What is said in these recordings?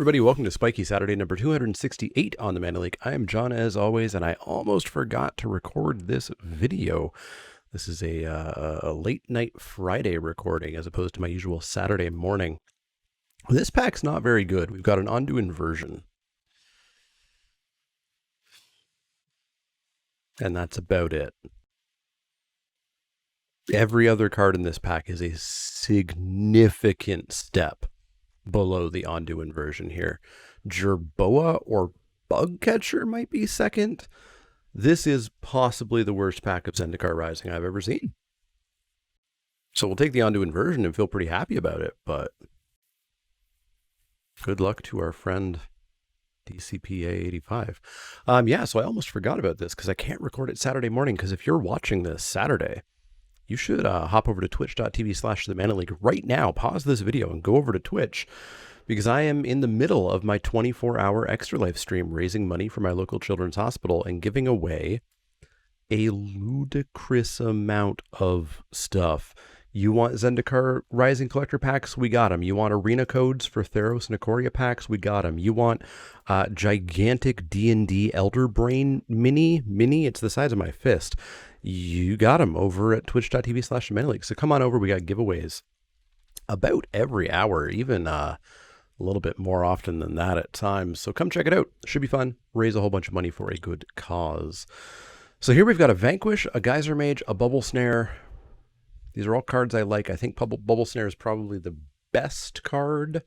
everybody, welcome to Spikey Saturday number 268 on the Mana Leek. I am John as always, and I almost forgot to record this video. This is a late night Friday recording as opposed to my usual Saturday morning. This pack's not very good. We've got an undo inversion. And that's about it. Every other card in this pack is a significant step below the undo inversion here. Jerboa or Bugcatcher might be second. This is possibly the worst pack of Zendikar Rising I've ever seen. So we'll take the undo inversion and feel pretty happy about it, but good luck to our friend DCPA85. Yeah, so I almost forgot about this because I can't record it Saturday morning, because if you're watching this Saturday, you should hop over to twitch.tv/TheManaLeague right now. Pause this video and go over to Twitch, because I am in the middle of my 24-hour Extra Life stream raising money for my local children's hospital and giving away a ludicrous amount of stuff. You want Zendikar Rising Collector packs? We got them. You want arena codes for Theros and Ikoria packs? We got them. You want gigantic D&D Elder Brain mini? It's the size of my fist. You got them over at twitch.tv/TheManaLeague. So come on over. We got giveaways about every hour, even a little bit more often than that at times. So come check it out. Should be fun. Raise a whole bunch of money for a good cause. So here we've got a Vanquish, a Geyser Mage, a Bubble Snare. These are all cards I like. I think Bubble Snare is probably the best card.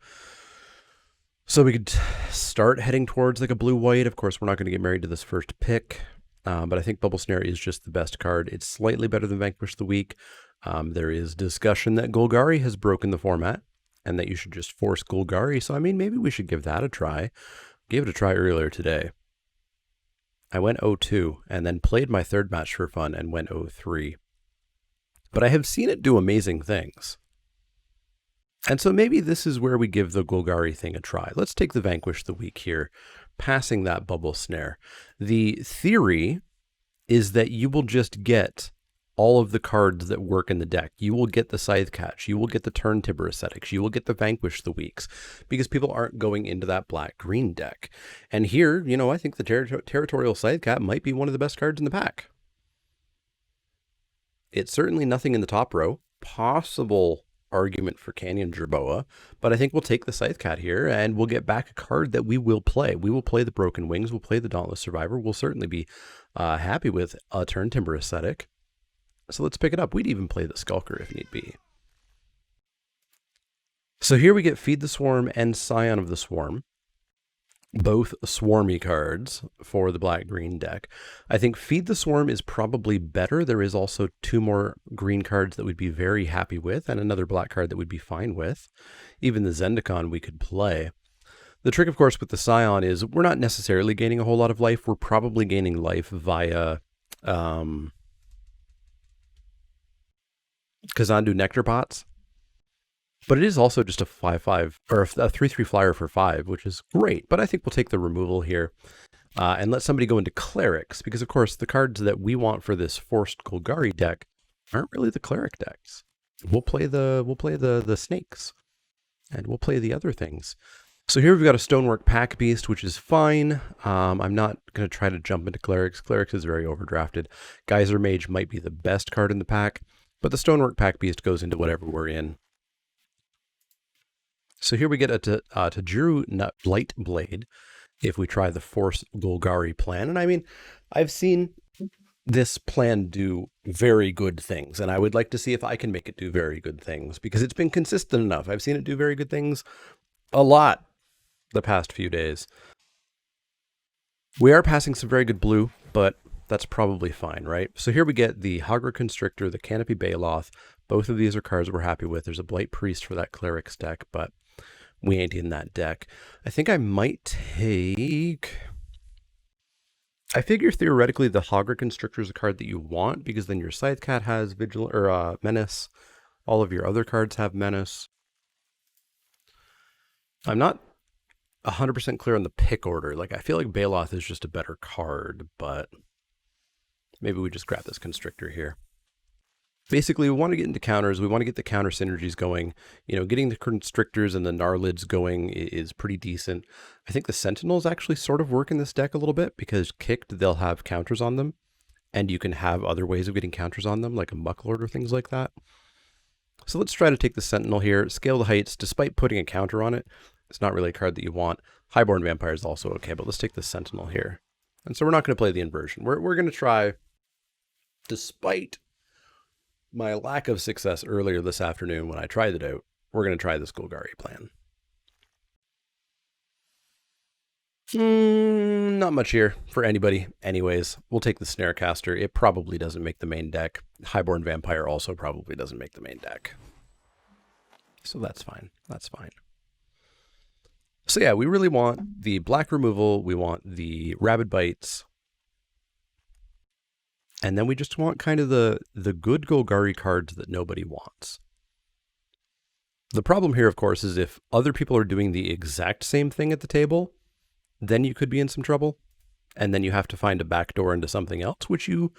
So we could start heading towards like a blue-white. Of course, we're not going to get married to this first pick. But I think Bubble Snare is just the best card. It's slightly better than Vanquish of the Week. There is discussion that Golgari has broken the format and that you should just force Golgari. So, I mean, maybe we should give that a try. Gave it a try earlier today. I went 0-2 and then played my third match for fun and went 0-3. But I have seen it do amazing things. And so maybe this is where we give the Golgari thing a try. Let's take the Vanquish of the Week here, passing that Bubble Snare. The theory is that you will just get all of the cards that work in the deck. You will get the Scythe Catch. You will get the Turn Timber Ascetics. You will get the Vanquish of the Weeks, because people aren't going into that black-green deck. And here, you know, I think the Territorial Scythe Cat might be one of the best cards in the pack. It's certainly nothing in the top row. Possible argument for Canyon Jerboa, but I think we'll take the Scythe Cat here, and we'll get back a card that we will play. We will play the Broken Wings. We'll play the Dauntless Survivor. We'll certainly be happy with a Turn Timber Ascetic. So let's pick it up. We'd even play the Skulker if need be. So here we get Feed the Swarm and Scion of the Swarm. Both swarmy cards for the black-green deck. I think Feed the Swarm is probably better. There is also two more green cards that we'd be very happy with, and another black card that we'd be fine with. Even the Zendikar we could play. The trick, of course, with the Scion is we're not necessarily gaining a whole lot of life. We're probably gaining life via Kazandu Nectar Pots. But it is also just a 5/5, or a 3/3 flyer for 5, which is great. But I think we'll take the removal here and let somebody go into Clerics, because, of course, the cards that we want for this forced Golgari deck aren't really the Cleric decks. We'll play the Snakes, and we'll play the other things. So here we've got a Stonework Pack Beast, which is fine. I'm not going to try to jump into Clerics. Clerics is very overdrafted. Geyser Mage might be the best card in the pack, but the Stonework Pack Beast goes into whatever we're in. So here we get a Tajiru Light Blade if we try the Force Golgari plan. And I mean, I've seen this plan do very good things, and I would like to see if I can make it do very good things, because it's been consistent enough. I've seen it do very good things a lot the past few days. We are passing some very good blue, but that's probably fine, right? So here we get the Hagra Constrictor, the Canopy Baloth. Both of these are cards we're happy with. There's a Blight Priest for that Cleric's deck, but we ain't in that deck. I think I might take... I figure theoretically the Hagra Constrictor is a card that you want, because then your Scythe Cat has Menace. All of your other cards have Menace. I'm not 100% clear on the pick order. Like, I feel like Baloth is just a better card, but maybe we just grab this Constrictor here. Basically, we want to get into counters. We want to get the counter synergies going. You know, getting the Constrictors and the Gnarlids going is pretty decent. I think the Sentinels actually sort of work in this deck a little bit because kicked, they'll have counters on them. And you can have other ways of getting counters on them, like a Mucklord or things like that. So let's try to take the Sentinel here. Scale the Heights, despite putting a counter on it, it's not really a card that you want. Highborn Vampire is also okay, but let's take the Sentinel here. And so we're not going to play the Inversion. We're going to try, despite my lack of success earlier this afternoon when I tried it out, we're going to try this Golgari plan. Not much here for anybody. Anyways, we'll take the Snarecaster. It probably doesn't make the main deck. Highborn Vampire also probably doesn't make the main deck. So that's fine. That's fine. So yeah, we really want the black removal. We want the Rabid Bites. And then we just want kind of the good Golgari cards that nobody wants. The problem here, of course, is if other people are doing the exact same thing at the table, then you could be in some trouble. And then you have to find a backdoor into something else, which you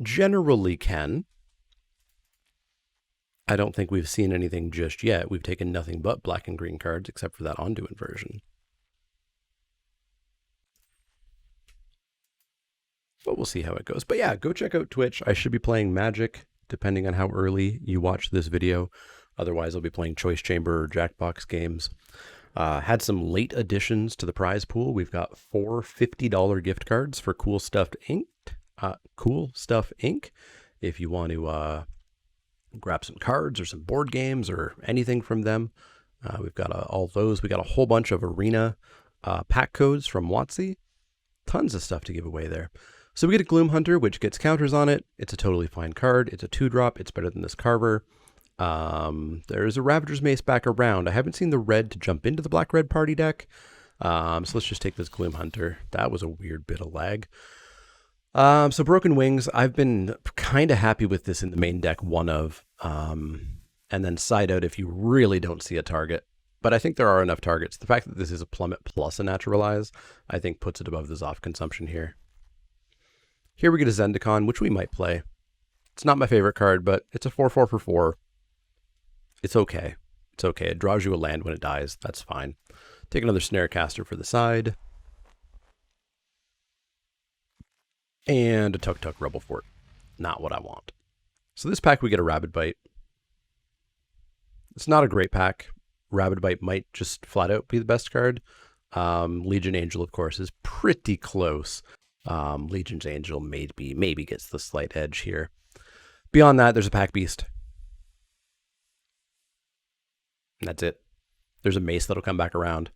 generally can. I don't think we've seen anything just yet. We've taken nothing but black and green cards, except for that Ondu Inversion. But we'll see how it goes. But yeah, go check out Twitch. I should be playing Magic, depending on how early you watch this video. Otherwise, I'll be playing Choice Chamber or Jackbox games. Had some late additions to the prize pool. We've got 4 $50 gift cards for Cool Stuff Inc. If you want to grab some cards or some board games or anything from them. We've got all those. We got a whole bunch of Arena pack codes from WotC. Tons of stuff to give away there. So we get a Gloom Hunter, which gets counters on it. It's a totally fine card. It's a 2-drop. It's better than this Carver. There's a Ravager's Mace back around. I haven't seen the red to jump into the black-red party deck. So let's just take this Gloom Hunter. That was a weird bit of lag. So Broken Wings, I've been kind of happy with this in the main deck, one of. And then side out if you really don't see a target. But I think there are enough targets. The fact that this is a Plummet plus a Naturalize, I think puts it above the Zoff consumption here. Here we get a Zendikar, which we might play. It's not my favorite card, but it's a 4/4 for 4. It's okay. It's okay. It draws you a land when it dies. That's fine. Take another Snarecaster for the side. And a Tuk Tuk Rebel Fort. Not what I want. So this pack we get a Rabid Bite. It's not a great pack. Rabid Bite might just flat out be the best card. Legion Angel, of course, is pretty close. Legion's Angel maybe gets the slight edge here. Beyond that, there's a Pack Beast. And that's it. There's a Mace that'll come back around.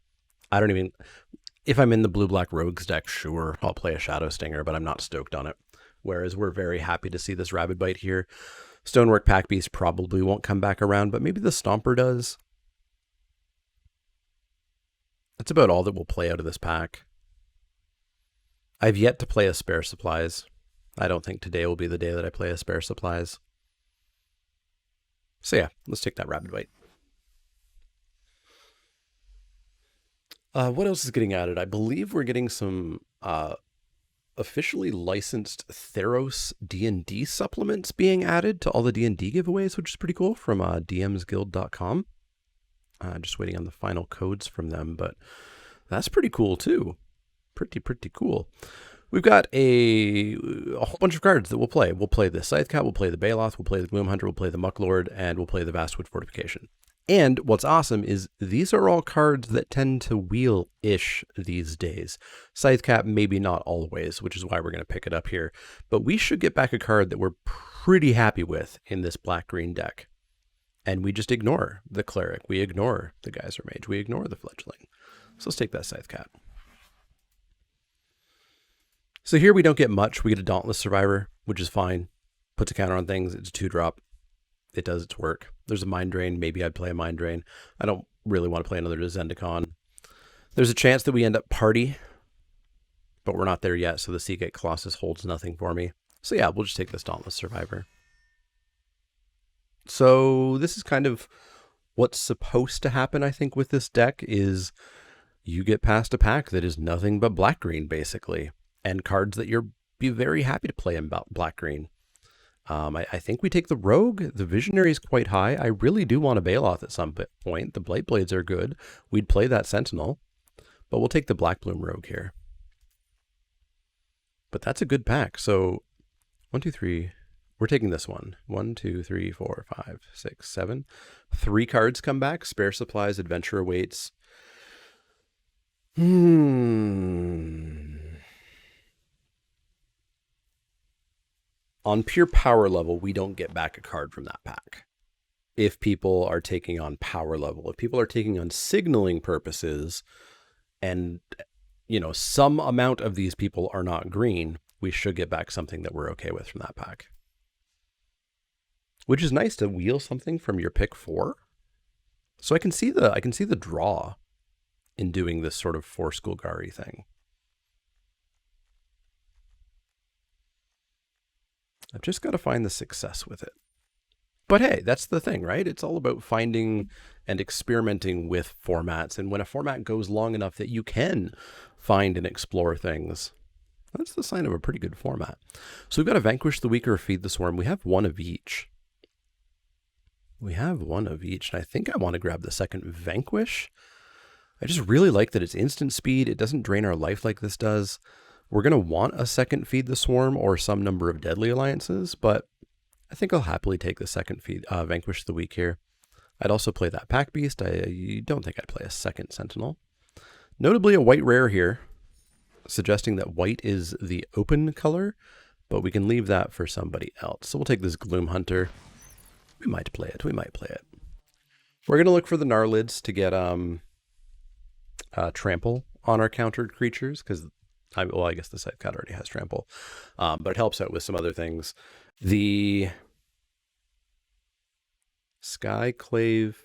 I don't even... If I'm in the blue-black Rogues deck, sure, I'll play a Shadow Stinger, but I'm not stoked on it. Whereas we're very happy to see this Rabid Bite here. Stonework Pack Beast probably won't come back around, but maybe the Stomper does. That's about all that will play out of this pack. I've yet to play a Spare Supplies. I don't think today will be the day that I play a Spare Supplies. So yeah, let's take that Rabid Bite. What else is getting added? I believe we're getting some officially licensed Theros D&D supplements being added to all the D&D giveaways, which is pretty cool, from dmsguild.com. Just waiting on the final codes from them, but that's pretty cool too. Pretty cool. We've got a whole bunch of cards that we'll play. We'll play the Scythecat, we'll play the Baloth, we'll play the Gloom Hunter, we'll play the Mucklord, and we'll play the Vastwood Fortification. And what's awesome is these are all cards that tend to wheel-ish these days. Scythecat, maybe not always, which is why we're going to pick it up here. But we should get back a card that we're pretty happy with in this black-green deck. And we just ignore the Cleric. We ignore the Geyser Mage. We ignore the Fledgling. So let's take that Scythecat. So here we don't get much. We get a Dauntless Survivor, which is fine. Puts a counter on things. It's a 2-drop. It does its work. There's a Mind Drain. Maybe I'd play a Mind Drain. I don't really want to play another Zendikar. There's a chance that we end up Party, but we're not there yet, so the Seagate Colossus holds nothing for me. So yeah, we'll just take this Dauntless Survivor. So this is kind of what's supposed to happen, I think, with this deck is you get past a pack that is nothing but black-green, basically, and cards that you'll be very happy to play in black-green. I think we take the Rogue. The Visionary is quite high. I really do want a Baloth at some point. The Blight Blades are good. We'd play that Sentinel, but we'll take the Black Bloom Rogue here. But that's a good pack. So 1, 2, 3. We're taking this one. 1, 2, 3, 4, 5, 6, 7. 3 cards come back. Spare Supplies, Adventure Awaits. On pure power level, we don't get back a card from that pack. If people are taking on power level, if people are taking on signaling purposes, and some amount of these people are not green, we should get back something that we're okay with from that pack. Which is nice to wheel something from your pick 4. So I can see the draw in doing this sort of 4 Skullgari thing. I've just got to find the success with it. But hey, that's the thing, right? It's all about finding and experimenting with formats. And when a format goes long enough that you can find and explore things, that's the sign of a pretty good format. So we've got to Vanquish the Weak or Feed the Swarm. We have one of each. And I think I want to grab the second Vanquish. I just really like that it's instant speed. It doesn't drain our life like this does. We're going to want a second Feed the Swarm or some number of Deadly Alliances, but I think I'll happily take the second Vanquish the Weak here. I'd also play that Pack Beast. I don't think I'd play a second Sentinel. Notably a white rare here, suggesting that white is the open color, but we can leave that for somebody else. So we'll take this Gloom Hunter. We might play it. We're going to look for the Gnarlids to get trample on our countered creatures, because I guess the Scythe Cat already has trample, but it helps out with some other things. The Skyclave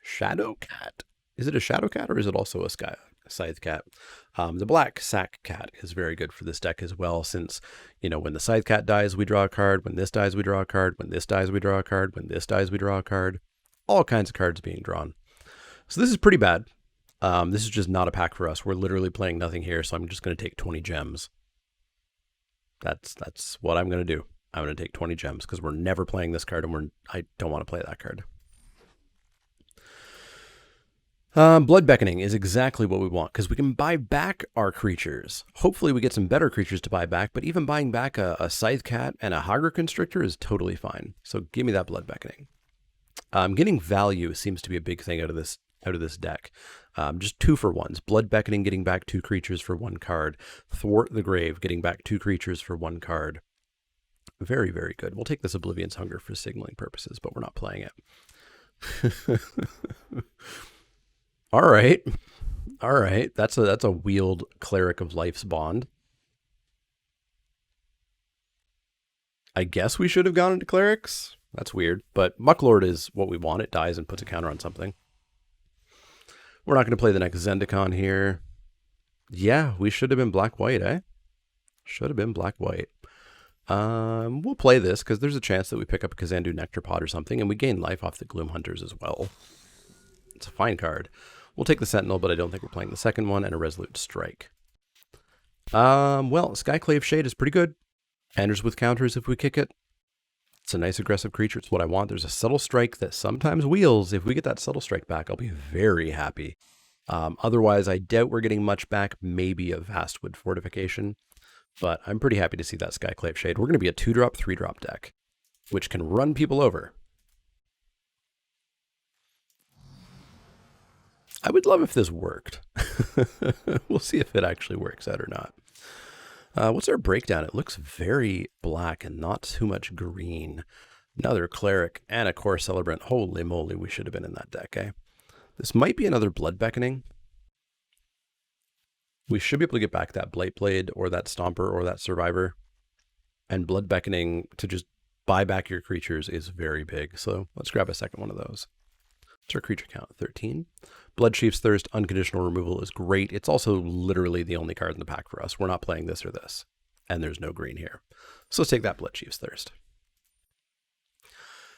Shadow Cat. Is it a Shadow Cat or is it also a Scythe Cat? The Black Sack Cat is very good for this deck as well, since, when the Scythe Cat dies, we draw a card. When this dies, we draw a card. When this dies, we draw a card. When this dies, we draw a card. All kinds of cards being drawn. So this is pretty bad. This is just not a pack for us. We're literally playing nothing here, so I'm just going to take 20 gems. That's what I'm going to do. I'm going to take 20 gems because we're never playing this card, and I don't want to play that card. Blood Beckoning is exactly what we want, because we can buy back our creatures. Hopefully we get some better creatures to buy back, but even buying back a Scythe Cat and a Hagra Constrictor is totally fine. So give me that Blood Beckoning. Getting value seems to be a big thing out of this deck. Just 2-for-1s. Blood Beckoning, getting back 2 creatures for 1 card. Thwart the Grave, getting back 2 creatures for 1 card. Very, very good. We'll take this Oblivion's Hunger for signaling purposes, but we're not playing it. All right. That's a wheeled Cleric of Life's Bond. I guess we should have gone into Clerics. That's weird, but Mucklord is what we want. It dies and puts a counter on something. We're not going to play the next Zendikar here. Yeah, we should have been black-white, eh? Should have been black-white. We'll play this because there's a chance that we pick up a Kazandu Nectarpod or something, and we gain life off the Gloom Hunters as well. It's a fine card. We'll take the Sentinel, but I don't think we're playing the second one, and a Resolute Strike. Well, Skyclave Shade is pretty good. Enters with counters if we kick it. It's a nice aggressive creature. It's what I want. There's a Subtle Strike that sometimes wheels. If we get that Subtle Strike back, I'll be very happy. Otherwise, I doubt we're getting much back. Maybe a Vastwood Fortification. But I'm pretty happy to see that Skyclave Shade. We're going to be a 2-drop, 3-drop deck, which can run people over. I would love if this worked. We'll see if it actually works out or not. What's our breakdown? It looks very black and not too much green. Another Cleric and a Core Celebrant. Holy moly, we should have been in that deck, eh? This might be another Blood Beckoning. We should be able to get back that Blight Blade or that Stomper or that Survivor. And Blood Beckoning to just buy back your creatures is very big. So let's grab a second one of those. What's our creature count? 13. Bloodchief's Thirst, unconditional removal is great. It's also literally the only card in the pack for us. We're not playing this or this. And there's no green here. So let's take that Bloodchief's Thirst.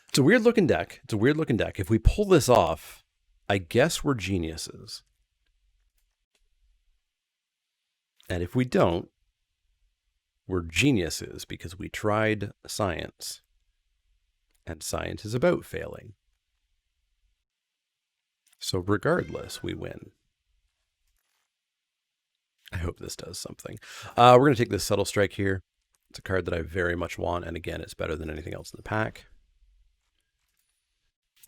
It's a weird looking deck. If we pull this off, I guess we're geniuses. And if we don't, We're geniuses because we tried science. And science is about failing. So regardless, we win. I hope this does something. We're going to take this Subtle Strike here. It's a card that I very much want, and again, it's better than anything else in the pack.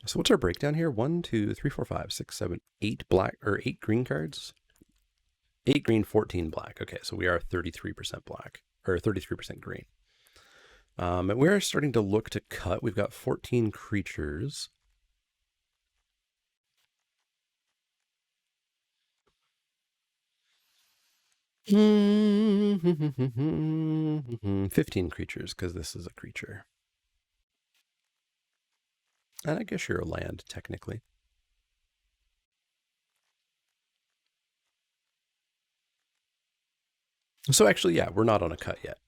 So what's our breakdown here? 1, 2, 3, 4, 5, 6, 7, 8 black, or 8 green cards? 8 green, 14 black. Okay, so we are 33% black, or 33% green. And we're starting to look to cut. We've got 14 creatures. Hmm. 15 creatures, because this is a creature. And I guess you're a land, technically. So actually, yeah, we're not on a cut yet.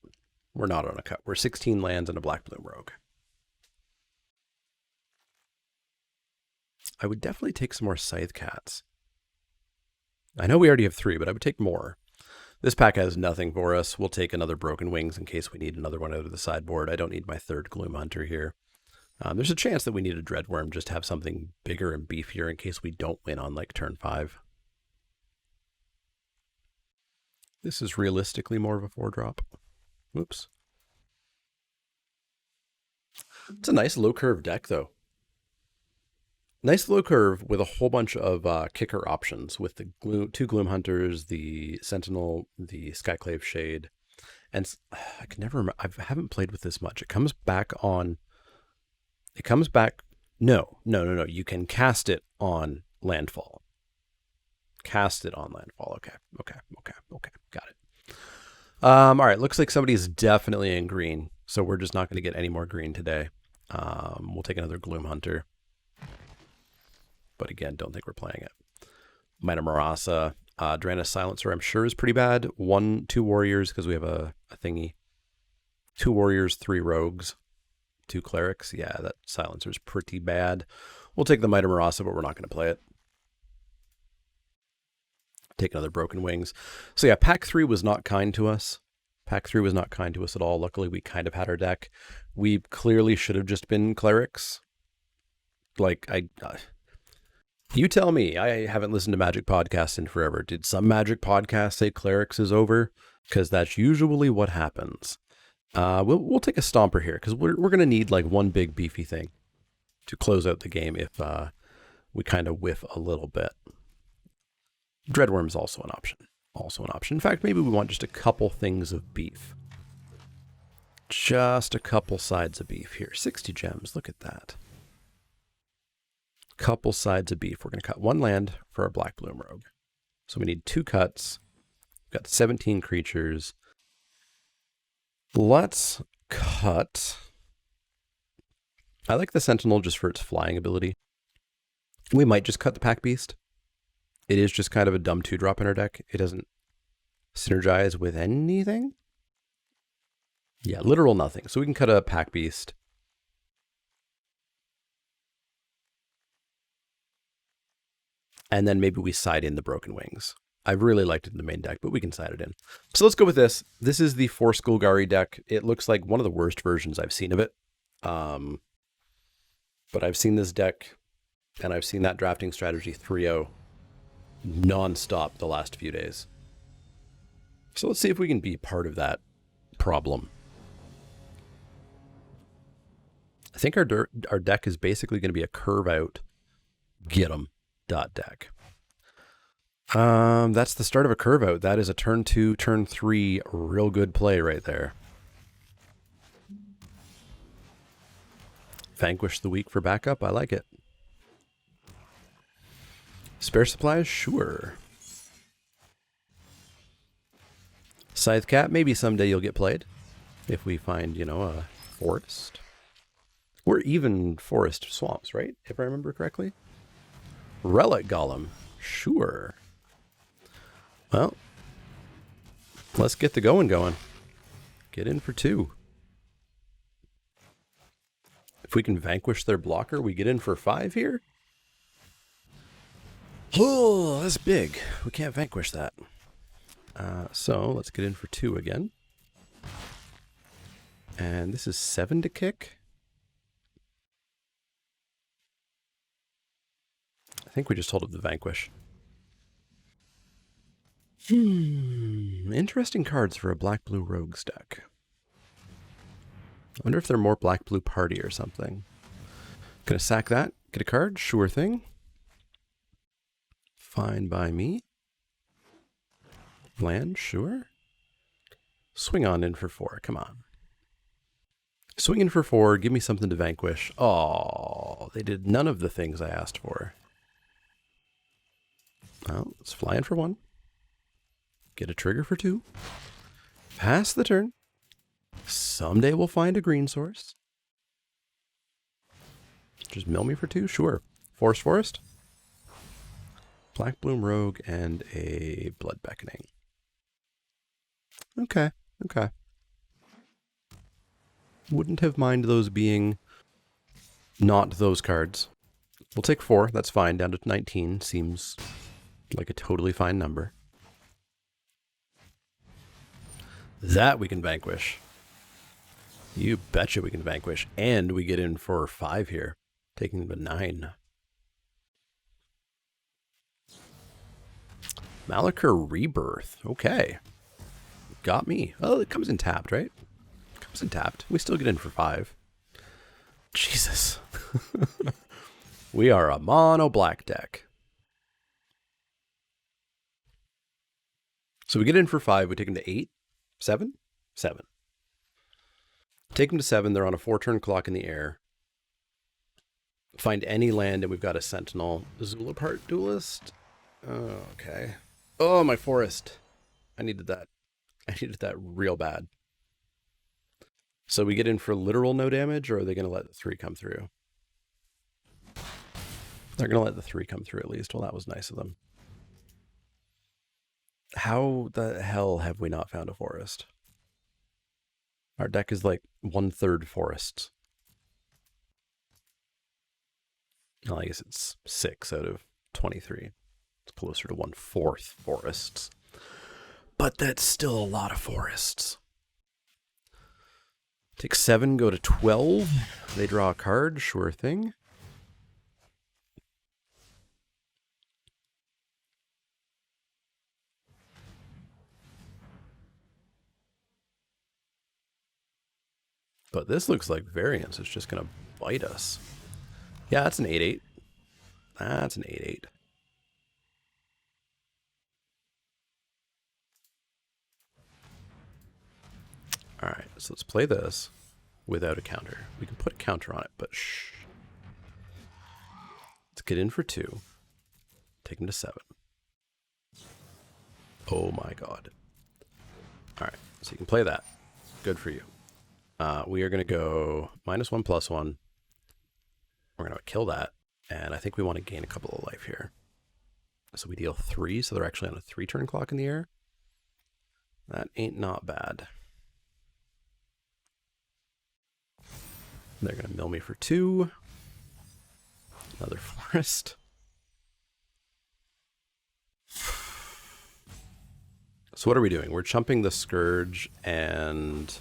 We're not on a cut. We're 16 lands and a Black Bloom Rogue. I would definitely take some more Scythe Cats. I know we already have 3, but I would take more. This pack has nothing for us. We'll take another Broken Wings in case we need another one out of the sideboard. I don't need my 3rd Gloom Hunter here. There's a chance that we need a Dreadworm just to have something bigger and beefier in case we don't win on like turn 5. This is realistically more of a 4-drop. Whoops. It's a nice low curve deck though. Nice low curve with a whole bunch of kicker options with the 2 Gloom Hunters, the Sentinel, the Skyclave Shade. And I can never remember. I haven't played with this much. It comes back on... It comes back... No. You can cast it on landfall. Cast it on landfall. Okay. Got it. All right. Looks like somebody's definitely in green. So we're just not going to get any more green today. We'll take another Gloom Hunter. But again, don't think we're playing it. Mina Marasa. Drana Silencer, I'm sure, is pretty bad. 2 warriors, because we have a thingy. 2 warriors, 3 rogues, 2 clerics. Yeah, that Silencer's pretty bad. We'll take the Mina Marasa, but we're not going to play it. Take another Broken Wings. So yeah, pack 3 was not kind to us. Pack 3 was not kind to us at all. Luckily, we kind of had our deck. We clearly should have just been clerics. Like, you tell me. I haven't listened to Magic podcasts in forever. Did some Magic podcasts say clerics is over? Because that's usually what happens. We'll take a Stomper here, because we're going to need like one big beefy thing to close out the game if we kind of whiff a little bit. Dreadworm's also an option. In fact, maybe we want just a couple things of beef. Just a couple sides of beef here. 60 gems. Look at that. Couple sides of beef. We're going to cut 1 land for our Black Bloom Rogue. So we need 2 cuts. We've got 17 creatures. Let's cut. I like the Sentinel just for its flying ability. We might just cut the Pack Beast. It is just kind of a dumb 2-drop in our deck. It doesn't synergize with anything. Yeah, literal nothing. So we can cut a Pack Beast. And then maybe we side in the Broken Wings. I really liked it in the main deck, but we can side it in. So let's go with this. This is the Force Golgari deck. It looks like one of the worst versions I've seen of it. But I've seen this deck, and I've seen that drafting strategy 3-0 nonstop the last few days. So let's see if we can be part of that problem. I think our deck is basically going to be a curve out, get 'em deck. That's the start of a curve out. That is a turn 2, turn 3 real good play right there. Vanquish the weak for backup. I like it. Spare supplies? Sure. Scythe Cat? Maybe someday you'll get played. If we find, a forest. Or even forest swamps, right? If I remember correctly. Relic Golem. Sure. Well, let's get the going. Get in for 2. If we can vanquish their blocker, we get in for 5 here. Oh, that's big. We can't vanquish that. So let's get in for 2 again. And this is 7 to kick. I think we just told him the Vanquish. Interesting cards for a black-blue rogues deck. I wonder if they're more black-blue party or something. Gonna sack that, get a card, sure thing. Fine by me. Land, sure. Swing on in for 4, come on. Swing in for 4, give me something to vanquish. Oh, they did none of the things I asked for. Well, let's fly in for 1. Get a trigger for 2. Pass the turn. Someday we'll find a green source. Just mill me for 2, sure. Forest. Black Bloom Rogue and a Blood Beckoning. Okay. Wouldn't have mind those being not those cards. We'll take 4, that's fine. Down to 19 seems like a totally fine number. That we can vanquish. You betcha we can vanquish. And we get in for 5 here, taking them to 9. Malachor Rebirth. Okay. Got me. Oh, it comes in tapped, right? Comes in tapped. We still get in for 5. Jesus. We are a mono black deck. So we get in for 5. We take them to 8. 7? 7. Take them to 7. They're on a 4-turn clock in the air. Find any land, and we've got a Sentinel. Zulapart Duelist. Oh, okay. Oh, my forest. I needed that. I needed that real bad. So we get in for literal no damage, or are they going to let the 3 come through? They're going to let the 3 come through at least. Well, that was nice of them. How the hell have we not found a forest? Our deck is like 1/3 forests. Well, I guess it's 6 out of 23. It's closer to 1/4 forests. But that's still a lot of forests. Take 7, go to 12. They draw a card, sure thing. But this looks like variance. It's just going to bite us. Yeah, that's an 8/8. That's an 8/8. All right, so let's play this without a counter. We can put a counter on it, but shh. Let's get in for 2. Take him to 7. Oh my god. All right, so you can play that. Good for you. We are going to go -1/+1. We're going to kill that, and I think we want to gain a couple of life here. So we deal 3, so they're actually on a 3-turn clock in the air. That ain't not bad. They're going to mill me for 2. Another forest. So what are we doing? We're chumping the Scourge, and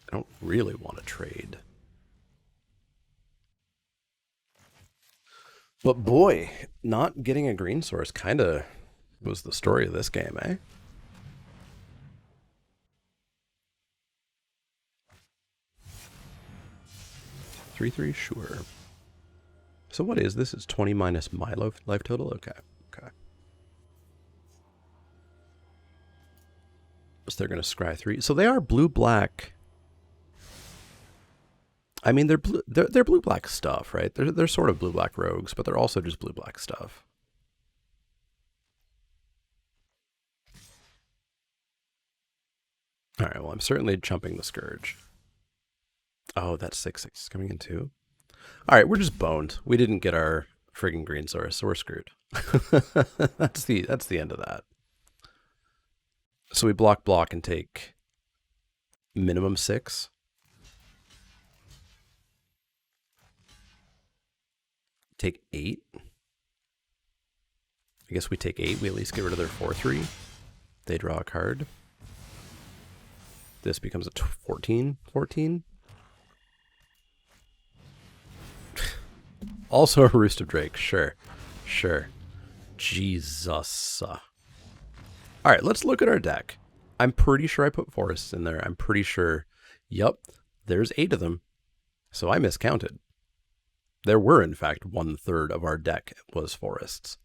I don't really want to trade. But boy, not getting a green source kind of was the story of this game, eh? Three, sure. So what is this? It's 20 minus my life total? Okay. So they're going to scry 3. So they are blue-black. I mean, they're blue-black stuff, right? They're sort of blue-black rogues, but they're also just blue-black stuff. All right, well, I'm certainly chumping the Scourge. Oh, that 6/6 is coming in too. All right, we're just boned. We didn't get our friggin' green source, so we're screwed. That's the end of that. So we block and take minimum 6. Take 8. I guess we take 8. We at least get rid of their 4/3. They draw a card. This becomes a 14? 14? Also a Roost of Drake. Sure. Sure. Jesus. All right, let's look at our deck. I'm pretty sure I put forests in there. I'm pretty sure. Yep, there's 8 of them. So I miscounted. There were, in fact, 1/3 of our deck was forests.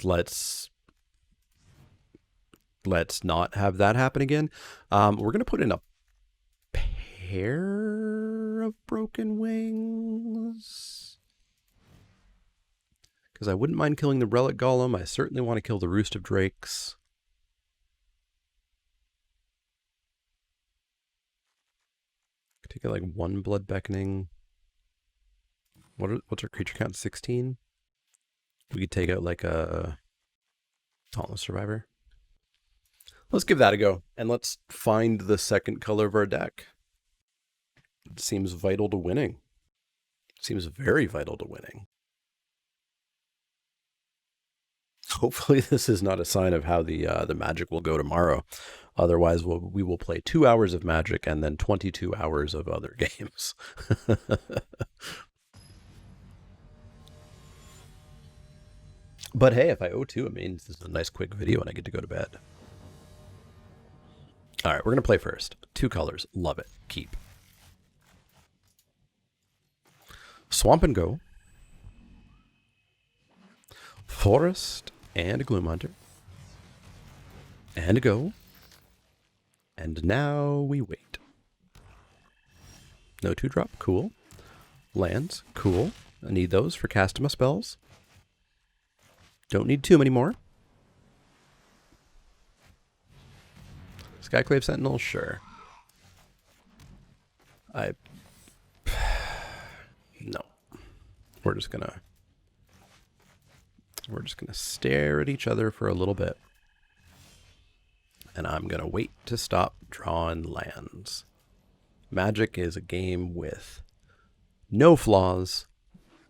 Let's not have that happen again. We're going to put in a pair of Broken Wings. Because I wouldn't mind killing the Relic Golem. I certainly want to kill the Roost of Drakes. Take it like 1 Blood Beckoning. What's our creature count? 16? We could take out like a Dauntless Survivor. Let's give that a go. And let's find the second color of our deck. It seems vital to winning. It seems very vital to winning. Hopefully this is not a sign of how the Magic will go tomorrow. Otherwise, we will play 2 hours of Magic and then 22 hours of other games. But hey, if I owe 2, it means this is a nice quick video and I get to go to bed. All right, we're going to play first. 2 colors. Love it. Keep. Swamp and Go. Forest and Gloom Hunter. And Go. And now we wait. No 2-drop. Cool. Lands. Cool. I need those for casting my spells. Don't need 2 anymore. Skyclave Sentinel, sure. No. We're just gonna stare at each other for a little bit. And I'm gonna wait to stop drawing lands. Magic is a game with no flaws,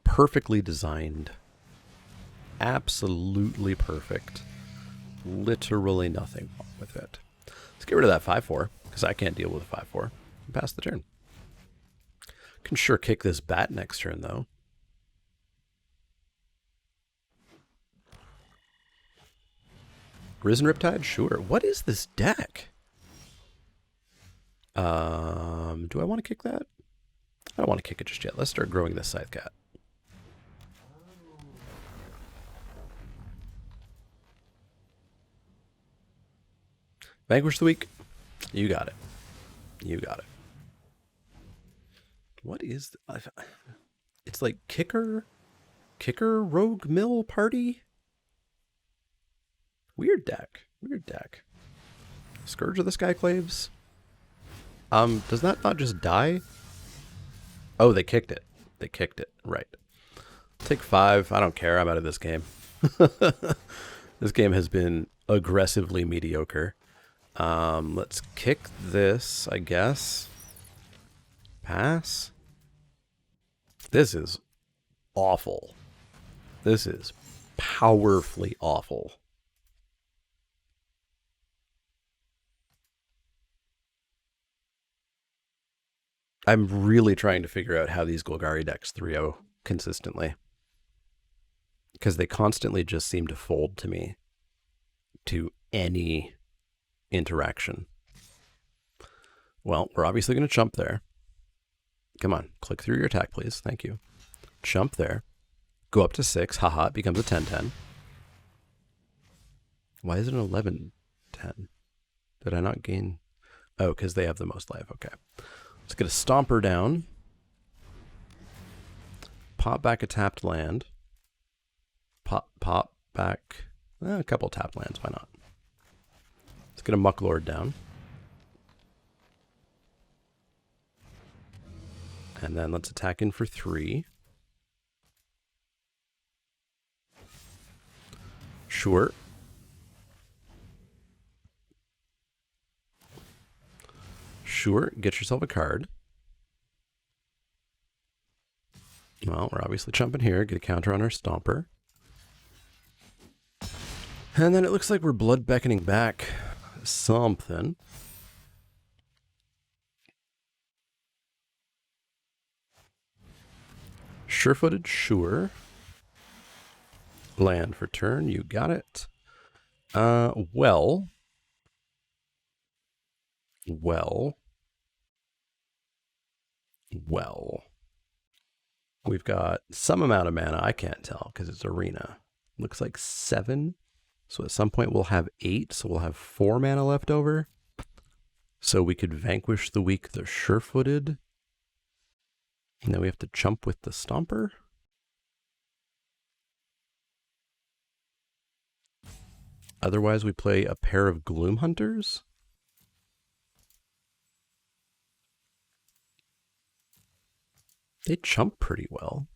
perfectly designed. Absolutely perfect. Literally nothing wrong with it. Let's get rid of that 5/4, because I can't deal with a 5/4. And pass the turn. Can sure kick this bat next turn, though. Risen Riptide? Sure. What is this deck? Do I want to kick that? I don't want to kick it just yet. Let's start growing this Scythe Cat. Vanquish the Weak. You got it. You got it. What is... It's like Kicker Rogue Mill Party? Weird deck. Weird deck. Scourge of the Skyclaves. Does that not just die? Oh, they kicked it. They kicked it. Right. Take 5. I don't care. I'm out of this game. This game has been aggressively mediocre. Let's kick this, I guess. Pass. This is awful. This is powerfully awful. I'm really trying to figure out how these Golgari decks 3-0 consistently. Because they constantly just seem to fold to me to any interaction. Well, we're obviously going to chump there. Come on, click through your attack, please. Thank you. Chump there. Go up to 6. Haha, it becomes a 10-10. Why is it an 11-10? Did I not gain? Oh, because they have the most life. Okay. Let's get a Stomper down. Pop back a tapped land. Pop back a couple tapped lands. Why not? Let's get a Mucklord down. And then let's attack in for 3. Sure. Sure, get yourself a card. Well, we're obviously chumping here. Get a counter on our Stomper. And then it looks like we're blood beckoning back something. Sure-footed, sure. Land for turn, you got it. Well. We've got some amount of mana. I can't tell because it's arena. Looks like 7. So at some point we'll have 8. So we'll have 4 mana left over. So we could vanquish the weak, the sure-footed. And then we have to chump with the Stomper. Otherwise, we play a pair of Gloom Hunters. They chump pretty well.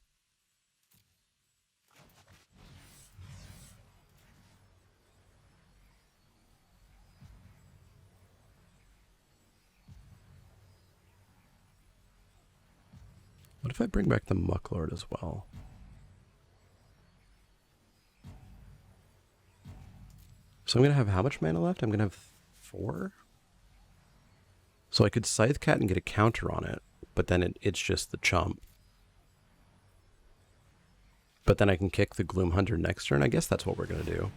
What if I bring back the Mucklord as well? So I'm going to have how much mana left? I'm going to have 4? So I could Scythe Cat and get a counter on it, but then it's just the chump. But then I can kick the Gloom Hunter next turn. I guess that's what we're going to do.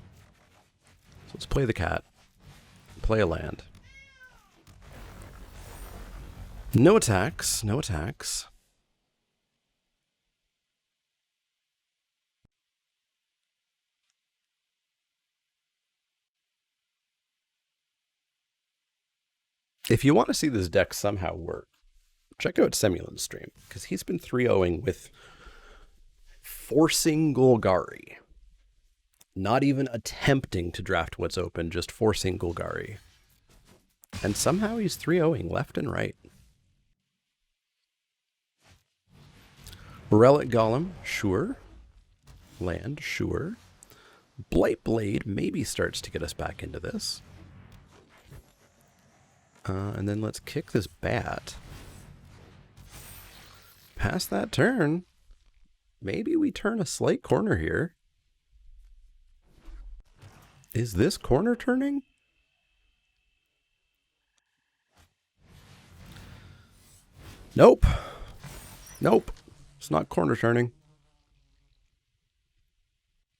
So let's play the cat. Play a land. No attacks. No attacks. If you want to see this deck somehow work, check out Semulin's stream, because he's been 3-0ing with forcing Golgari. Not even attempting to draft what's open, just forcing Golgari. And somehow he's 3-0ing left and right. Relic Golem, sure. Land, sure. Blightblade maybe starts to get us back into this. And then let's kick this bat. Past that turn. Maybe we turn a slight corner here. Is this corner turning? Nope. Nope. It's not corner turning.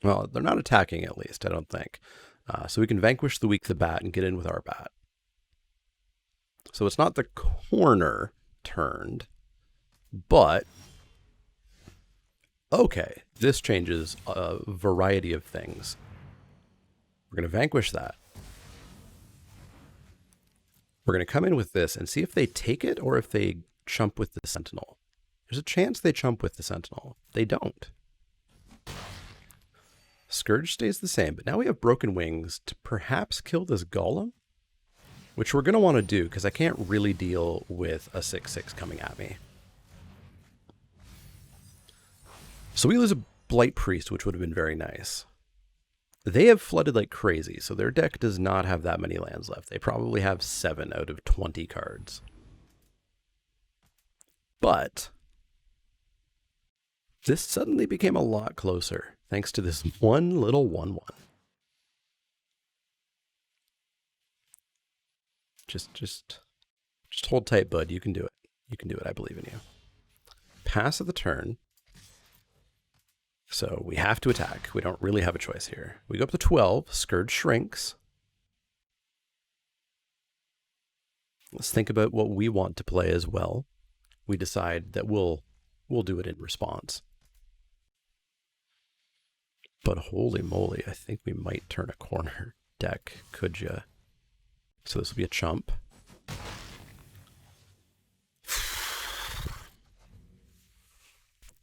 Well, they're not attacking at least, I don't think. So we can vanquish the weak, the bat, and get in with our bat. So it's not the corner turned, but okay, this changes a variety of things. We're going to vanquish that. We're going to come in with this and see if they take it or if they chump with the Sentinel. There's a chance they chump with the Sentinel. They don't. Scourge stays the same, but now we have Broken Wings to perhaps kill this Golem, which we're going to want to do because I can't really deal with a 6/6 coming at me. So we lose a Blight Priest, which would have been very nice. They have flooded like crazy, so their deck does not have that many lands left. They probably have 7 out of 20 cards. But this suddenly became a lot closer, thanks to this one little 1/1. Just hold tight, bud. You can do it. You can do it. I believe in you. Pass of the turn. So we have to attack. We don't really have a choice here. We go up to 12. Scourge shrinks. Let's think about what we want to play as well. We decide that we'll do it in response. But holy moly, I think we might turn a corner deck, could ya? So this will be a chump.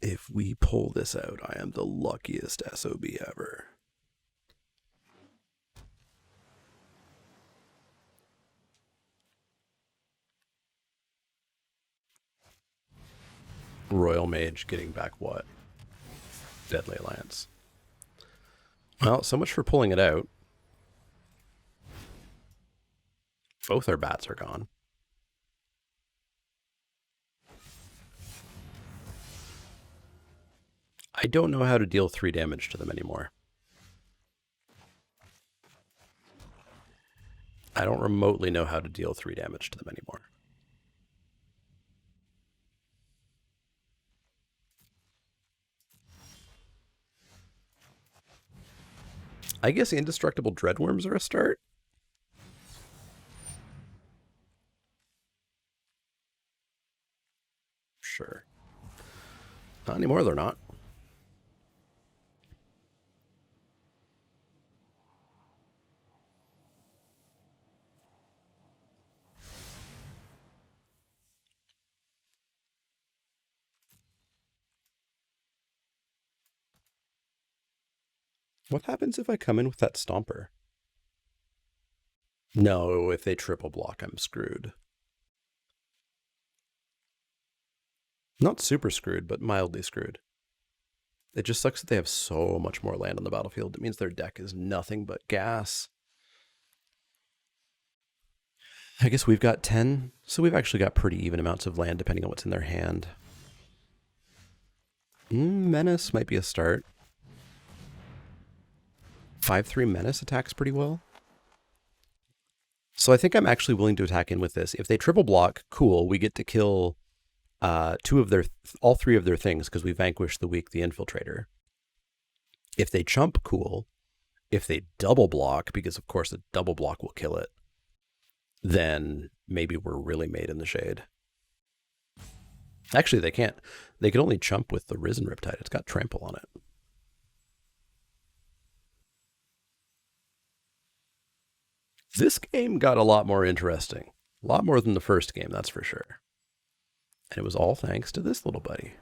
If we pull this out, I am the luckiest SOB ever. Royal Mage getting back what? Deadly Lance. Well, so much for pulling it out. Both our bats are gone. I don't know how to deal 3 damage to them anymore. I don't remotely know how to deal 3 damage to them anymore. I guess indestructible dreadworms are a start. Sure. Not anymore, they're not. What happens if I come in with that Stomper? No, if they triple block, I'm screwed. Not super screwed, but mildly screwed. It just sucks that they have so much more land on the battlefield. It means their deck is nothing but gas. I guess we've got 10, so we've actually got pretty even amounts of land depending on what's in their hand. Menace might be a start. 5/3 Menace attacks pretty well. So I think I'm actually willing to attack in with this. If they triple block, cool. We get to kill all 3 of their things because we vanquished the weak, the Infiltrator. If they chump, cool. If they double block, because of course a double block will kill it, then maybe we're really made in the shade. Actually, they can't. They can only chump with the Risen Riptide. It's got trample on it. This game got a lot more interesting. A lot more than the first game, that's for sure. And it was all thanks to this little buddy.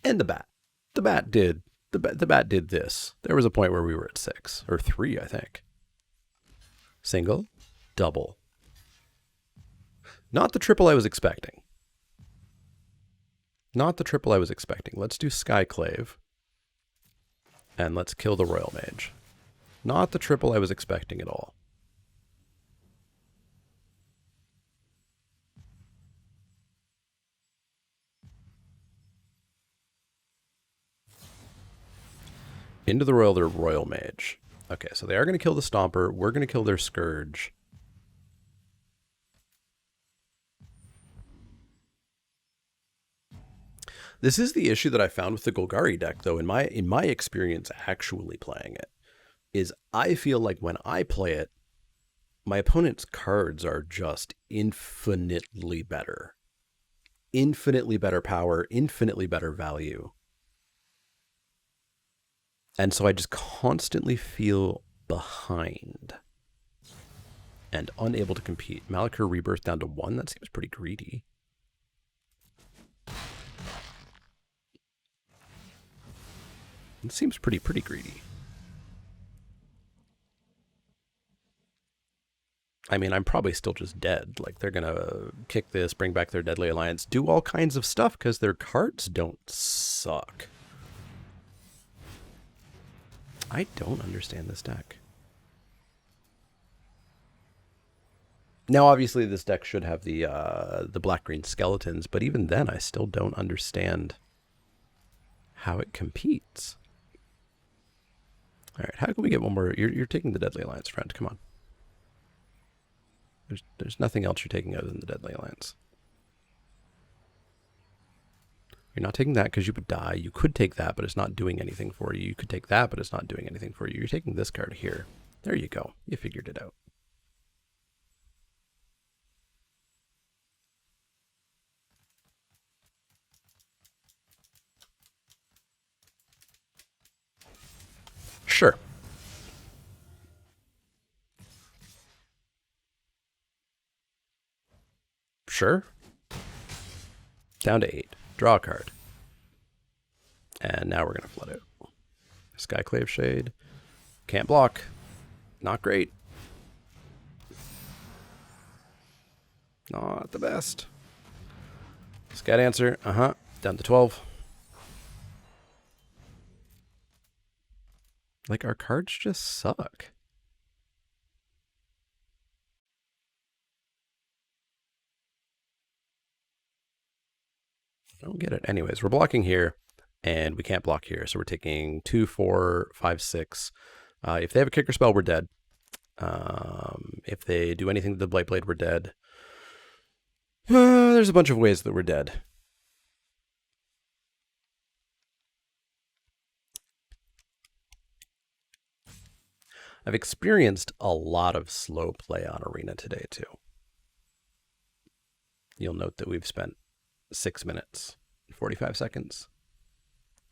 And the bat. The bat did this. There was a point where we were at 6 or 3, I think. Single, double. Not the triple I was expecting. Not the triple I was expecting. Let's do Skyclave. And let's kill the Royal Mage. Not the triple I was expecting at all. Into the Royal, their Royal Mage. Okay, so they are going to kill the Stomper. We're going to kill their Scourge. This is the issue that I found with the Golgari deck, though, in my experience actually playing it, is I feel like when I play it, my opponent's cards are just infinitely better. Infinitely better power, infinitely better value. And so I just constantly feel behind and unable to compete. Malachir Rebirth down to 1, that seems pretty greedy. It seems pretty greedy. I mean, I'm probably still just dead. Like, they're going to kick this, bring back their Deadly Alliance, do all kinds of stuff because their cards don't suck. I don't understand this deck. Now, obviously, this deck should have the black-green skeletons, but even then, I still don't understand how it competes. All right, how can we get one more? You're taking the Deadly Alliance, friend. Come on. There's nothing else you're taking other than the Deadly Alliance. You're not taking that because you would die. You could take that, but it's not doing anything for you. You could take that, but it's not doing anything for you. You're taking this card here. There you go. You figured it out. Sure. Sure. Down to 8. Draw a card. And now we're going to flood out. Skyclave Shade. Can't block. Not great. Not the best. Scat Answer. Down to 12. Like, our cards just suck. I don't get it. Anyways, we're blocking here, and we can't block here. So we're taking 2, 4, 5, 6. If they have a kicker spell, we're dead. If they do anything to the Blight Blade, we're dead. There's a bunch of ways that we're dead. I've experienced a lot of slow play on Arena today, too. You'll note that we've spent 6 minutes, 45 seconds,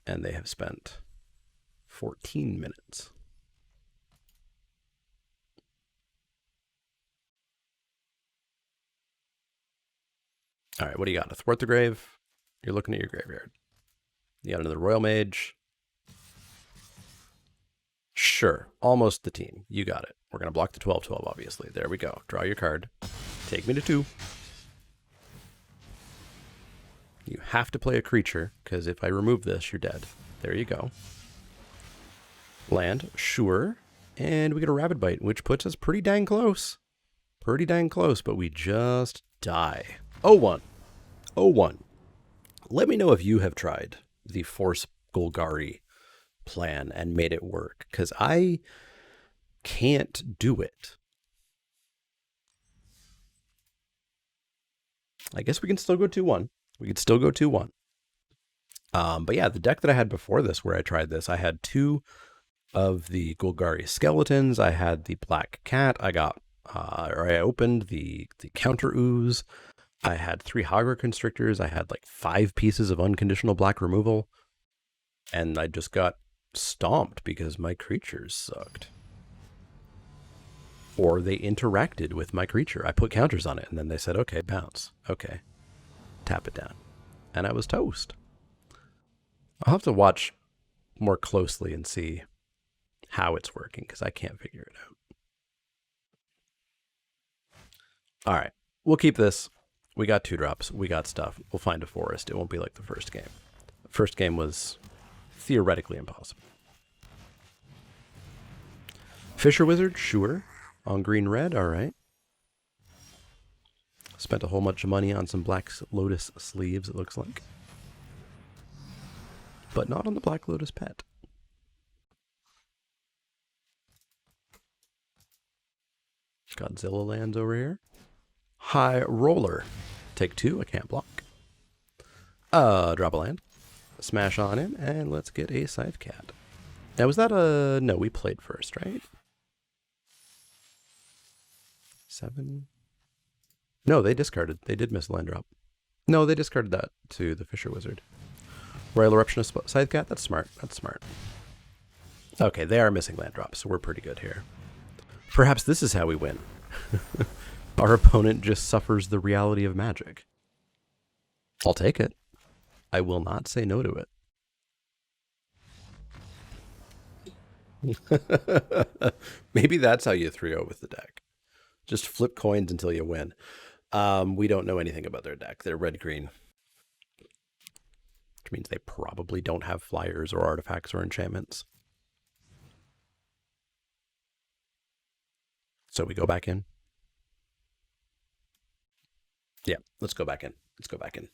and they have spent 14 minutes. All right, what do you got? A Thwart the Grave? You're looking at your graveyard. You got another Royal Mage. Sure, almost the team. You got it. We're going to block the 12-12, obviously. There we go. Draw your card. Take me to 2. You have to play a creature, because if I remove this, you're dead. There you go. Land, sure. And we get a Rabid Bite, which puts us pretty dang close. Pretty dang close, but we just die. 0-1. 0-1. Let me know if you have tried the Force Golgari plan and made it work, because I can't do it. I guess we can still go 2-1. We could still go 2-1. But yeah, the deck that I had before this, where I tried this, I had 2 of the Golgari skeletons. I had the Black Cat. I opened the Counter Ooze. I had 3 Hogger Constrictors. I had like 5 pieces of unconditional black removal. And I just got stomped because my creatures sucked. Or they interacted with my creature. I put counters on it, and then they said, okay, bounce. Okay. Tap it down. And I was toast. I'll have to watch more closely and see how it's working, because I can't figure it out. All right. We'll keep this. We got 2 drops. We got stuff. We'll find a forest. It won't be like the first game. The first game was theoretically impossible. Fisher Wizard, sure. On green-red, all right. Spent a whole bunch of money on some Black Lotus sleeves, it looks like. But not on the Black Lotus pet. Godzilla lands over here. High Roller. Take 2, I can't block. Drop a land. Smash on him, and let's get a Scythe Cat. Now, was that a... No, we played first, right? 7... No, they discarded. They did miss a land drop. No, they discarded that to the Fisher Wizard. Royal Eruption of Scythe Cat? That's smart. That's smart. Okay, they are missing land drops, so we're pretty good here. Perhaps this is how we win. Our opponent just suffers the reality of Magic. I'll take it. I will not say no to it. Maybe that's how you 3-0 with the deck. Just flip coins until you win. We don't know anything about their deck. They're red-green. Which means they probably don't have flyers or artifacts or enchantments. So we go back in. Yeah, let's go back in. Let's go back in.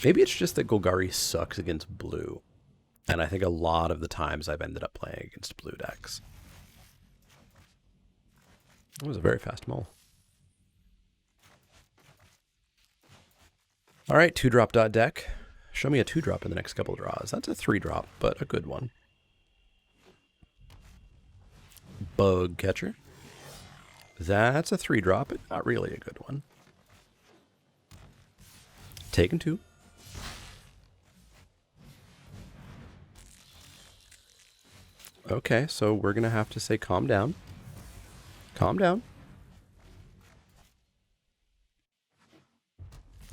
Maybe it's just that Golgari sucks against blue. And I think a lot of the times I've ended up playing against blue decks. That was a very fast mull. All right, 2-drop deck. Show me a 2-drop in the next couple draws. That's a 3-drop, but a good one. Bug Catcher. That's a 3-drop, but not really a good one. Taken 2. Okay, so we're going to have to say calm down. Calm down.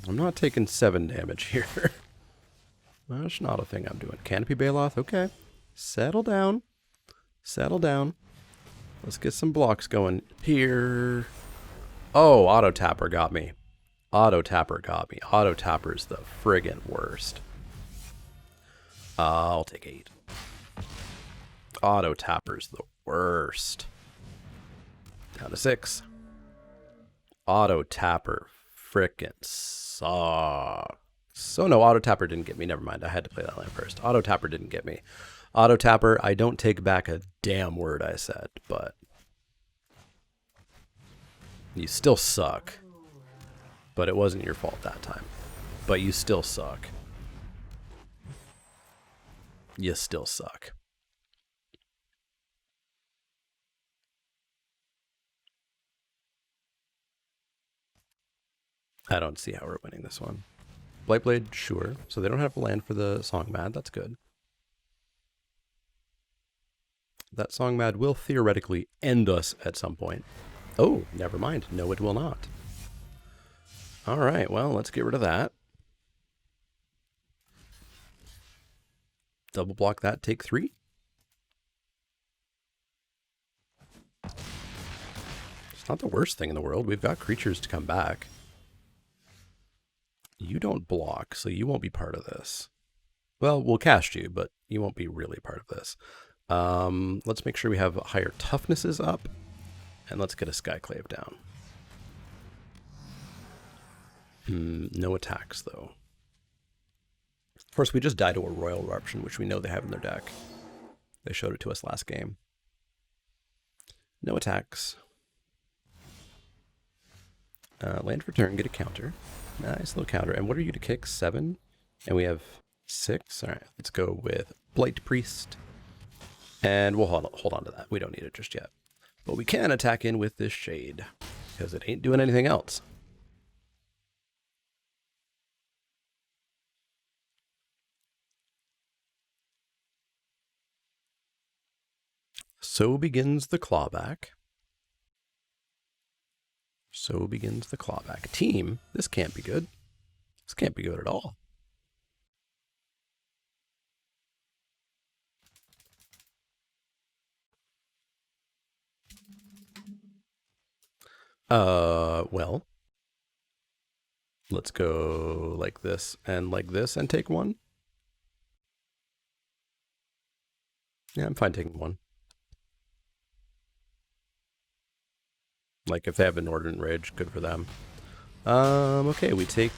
I'm not taking 7 damage here. That's not a thing I'm doing. Canopy Baloth, okay. Settle down. Settle down. Let's get some blocks going here. Oh, Auto Tapper got me. Auto Tapper got me. Auto Tapper's the friggin' worst. I'll take 8. Auto Tapper's the worst. Down to 6. Auto Tapper frickin' sucks. So no, Auto Tapper didn't get me. Never mind. I had to play that land first. Auto Tapper didn't get me. Auto Tapper, I don't take back a damn word I said, but you still suck. But it wasn't your fault that time. But you still suck. You still suck. I don't see how we're winning this one. Blightblade, sure. So they don't have to land for the Song Mad. That's good. That Song Mad will theoretically end us at some point. Oh, never mind. No, it will not. All right, well, let's get rid of that. Double block that, take 3. It's not the worst thing in the world. We've got creatures to come back. You don't block, so you won't be part of this. Well, we'll cast you, but you won't be really part of this. Let's make sure we have higher toughnesses up, and let's get a Skyclave down. No attacks, though. Of course, we just died to a Royal Eruption, which we know they have in their deck. They showed it to us last game. No attacks. Land for turn, get a counter. Nice little counter. And what are you to kick? 7? And we have 6. All right, let's go with Blight Priest. And we'll hold on to that. We don't need it just yet. But we can attack in with this Shade, because it ain't doing anything else. So begins the clawback. So begins the clawback. Team, this can't be good. This can't be good at all. Well, let's go like this and take 1. Yeah, I'm fine taking 1. Like, if they have an Inordinate Rage, good for them. Okay, we take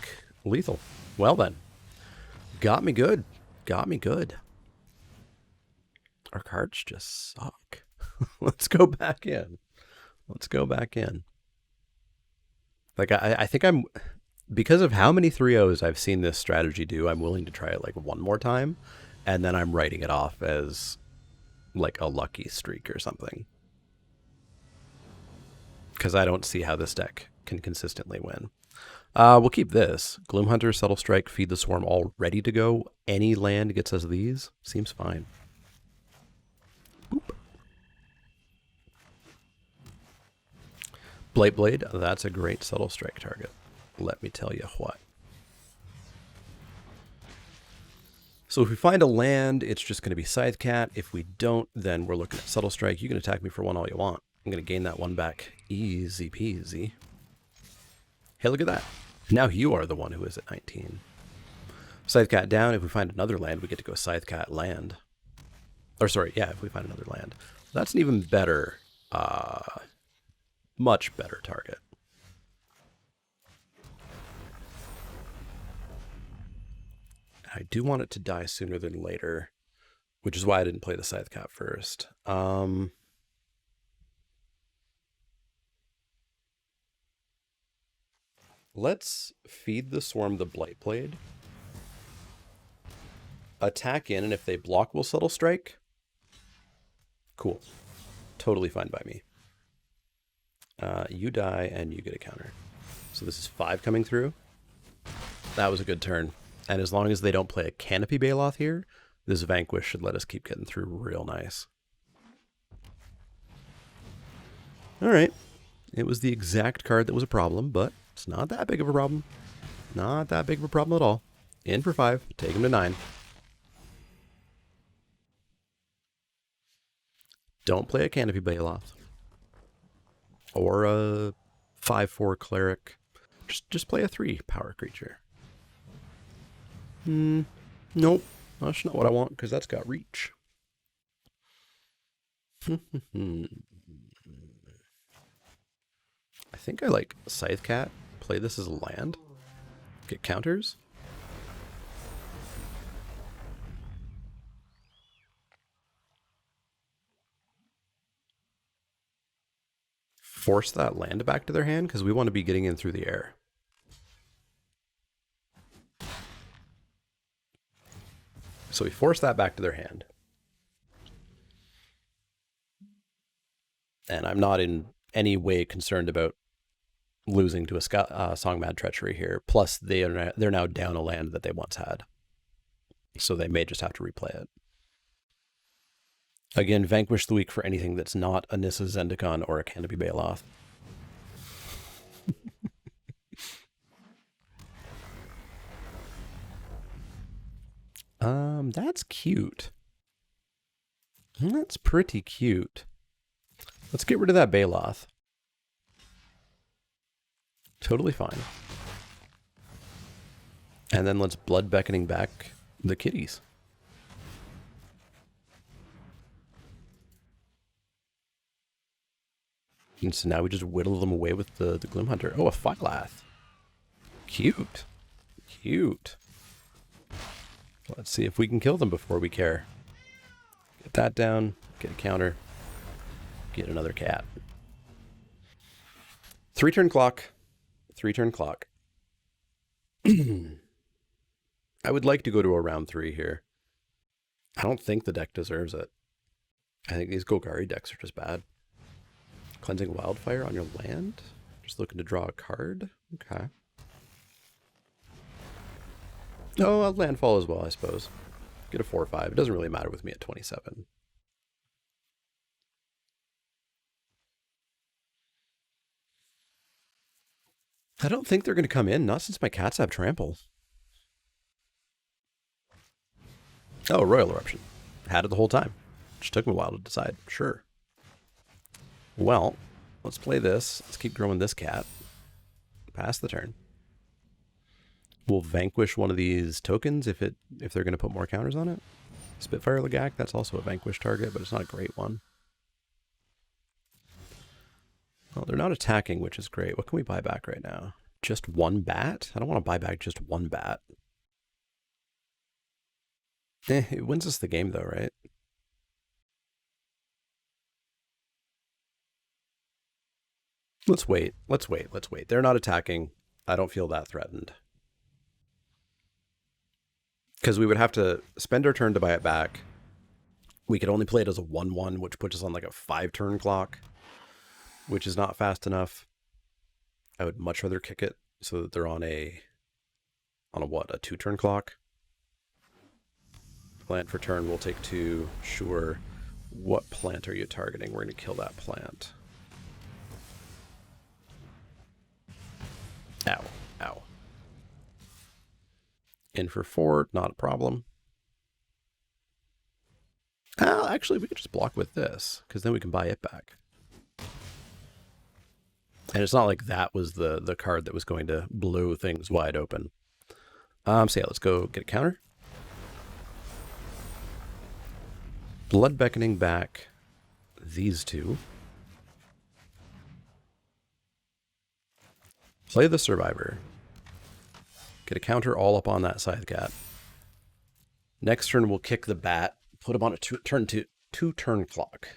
lethal. Well then. Got me good. Got me good. Our cards just suck. Let's go back in. Let's go back in. Like, I think I'm... Because of how many 3-0s I've seen this strategy do, I'm willing to try it, like, one more time. And then I'm writing it off as, like, a lucky streak or something. Because I don't see how this deck can consistently win. We'll keep this. Gloomhunter, Subtle Strike, Feed the Swarm, all ready to go. Any land gets us these. Seems fine. Boop. Blightblade, that's a great Subtle Strike target. Let me tell you what. So if we find a land, it's just going to be Scythecat. If we don't, then we're looking at Subtle Strike. You can attack me for 1 all you want. I'm going to gain that 1 back. Easy peasy. Hey, look at that. Now you are the one who is at 19. Scythecat down. If we find another land, we get to go Scythecat land. Or sorry, yeah, if we find another land. That's an even better, much better target. I do want it to die sooner than later, which is why I didn't play the Scythecat first. Let's feed the Swarm the Blightblade. Attack in, and if they block, we'll Subtle Strike. Cool. Totally fine by me. You die, and you get a counter. So this is 5 coming through. That was a good turn. And as long as they don't play a Canopy Baloth here, this Vanquish should let us keep getting through real nice. All right. It was the exact card that was a problem, but it's not that big of a problem. Not that big of a problem at all. In for 5. Take him to 9. Don't play a Canopy Baloth. Or a 5/4 Cleric. Just play a 3 power creature. Nope. That's not what I want, because that's got reach. I think I like Scythecat. Play this as a land. Get counters. Force that land back to their hand because we want to be getting in through the air. So we force that back to their hand. And I'm not in any way concerned about losing to a Songmad Treachery here. Plus, they're now down a land that they once had. So they may just have to replay it. Again, Vanquish the Weak for anything that's not a Nissa Zendikar or a Canopy Baloth. That's cute. That's pretty cute. Let's get rid of that Baloth. Totally fine. And then let's Blood Beckoning back the kitties. And so now we just whittle them away with the Gloom Hunter. Oh, a Phylath. Cute. Cute. Let's see if we can kill them before we care. Get that down. Get a counter. Get another cat. 3-turn clock. 3-turn clock. I would like to go to a round 3 here. I don't think the deck deserves it. I think these Golgari decks are just bad. Cleansing Wildfire on your land? Just looking to draw a card? Okay. Oh, a landfall as well, I suppose. Get a 4-5. It doesn't really matter with me at 27. I don't think they're going to come in, not since my cats have trample. Oh, Royal Eruption. Had it the whole time. Just took me a while to decide. Sure. Well, let's play this. Let's keep growing this cat. Pass the turn. We'll vanquish one of these tokens if they're going to put more counters on it. Spitfire Legak, that's also a vanquish target, but it's not a great one. Well, they're not attacking, which is great. What can we buy back right now? Just one bat? I don't want to buy back just one bat. It wins us the game though, right? Let's wait. Let's wait. Let's wait. They're not attacking. I don't feel that threatened. Because we would have to spend our turn to buy it back. We could only play it as a 1-1, which puts us on like a 5-turn clock, which is not fast enough. I would much rather kick it so that they're on a what? A 2-turn clock? Plant for turn, we'll take 2. Sure. What plant are you targeting? We're going to kill that plant. Ow. Ow. In for 4, not a problem. Actually, we could just block with this, because then we can buy it back. And it's not like that was the card that was going to blow things wide open. So yeah, let's go get a counter. Blood Beckoning back these two. Play the Survivor. Get a counter all up on that Scythe Cat. Next turn, we'll kick the bat, put him on a two-turn clock.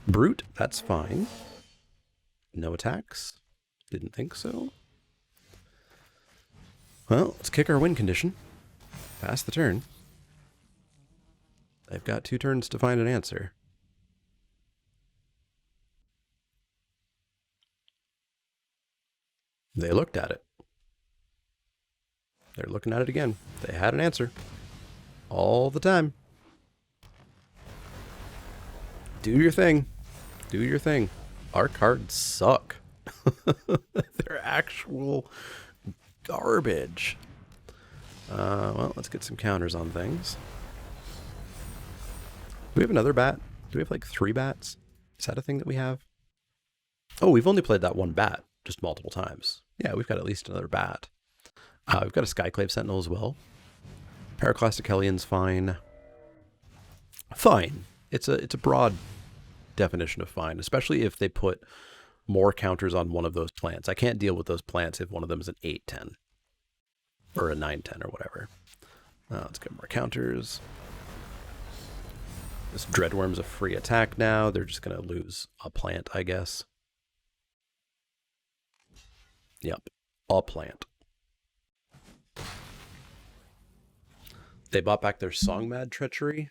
Brute, that's fine. No attacks. Didn't think so. Well, let's kick our win condition. Pass the turn. They've got 2 turns to find an answer. They looked at it. They're looking at it again. They had an answer. All the time. Do your thing. Do your thing. Our cards suck. They're actual garbage. Well, let's get some counters on things. Do we have another bat? Do we have like 3 bats? Is that a thing that we have? Oh, we've only played that one bat just multiple times. Yeah, we've got at least another bat. We've got a Skyclave Sentinel as well. Pyroclastic Hellion's fine. Fine. It's a broad definition of fine, especially if they put more counters on one of those plants. I can't deal with those plants if one of them is an 8-10 or a 9-10 or whatever. Let's get more counters. This Dreadworm's a free attack now. They're just going to lose a plant, I guess. Yep, a plant. They bought back their Songmad Treachery.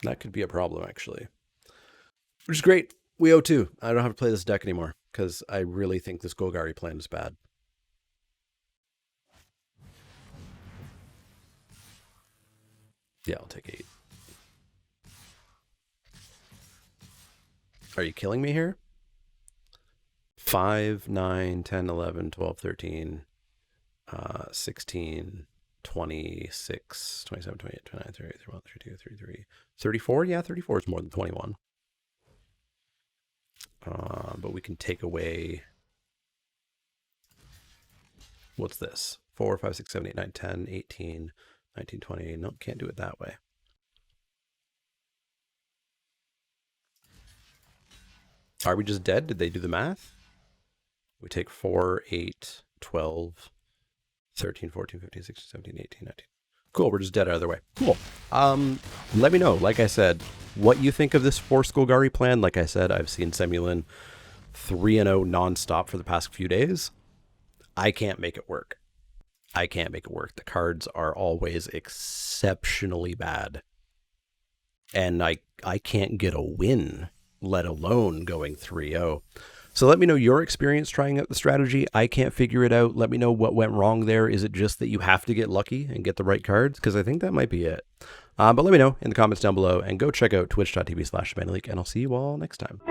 That could be a problem, actually. Which is great. We owe 2. I don't have to play this deck anymore because I really think this Golgari plan is bad. Yeah, I'll take 8. Are you killing me here? 5, 9, 10, 11, 12, 13, 16, 26, 27, 28, 29, 30, 31, 32, 33, 34? Yeah, 34 is more than 21. But we can take away... What's this? 4, 5, 6, 7, 8, 9, 10, 18, 19, 20. Nope, can't do it that way. Are we just dead? Did they do the math? We take 4, 8, 12, 13, 14, 15, 16, 17, 18, 19. Cool, we're just dead out of the way. Cool. Let me know, like I said, what you think of this Force Golgari plan. Like I said, I've seen Semulin 3-0 nonstop for the past few days. I can't make it work. I can't make it work. The cards are always exceptionally bad. And I can't get a win, let alone going 3-0. So let me know your experience trying out the strategy. I can't figure it out. Let me know what went wrong there. Is it just that you have to get lucky and get the right cards? Because I think that might be it. But let me know in the comments down below, and go check out twitch.tv/themanlyleak, and I'll see you all next time.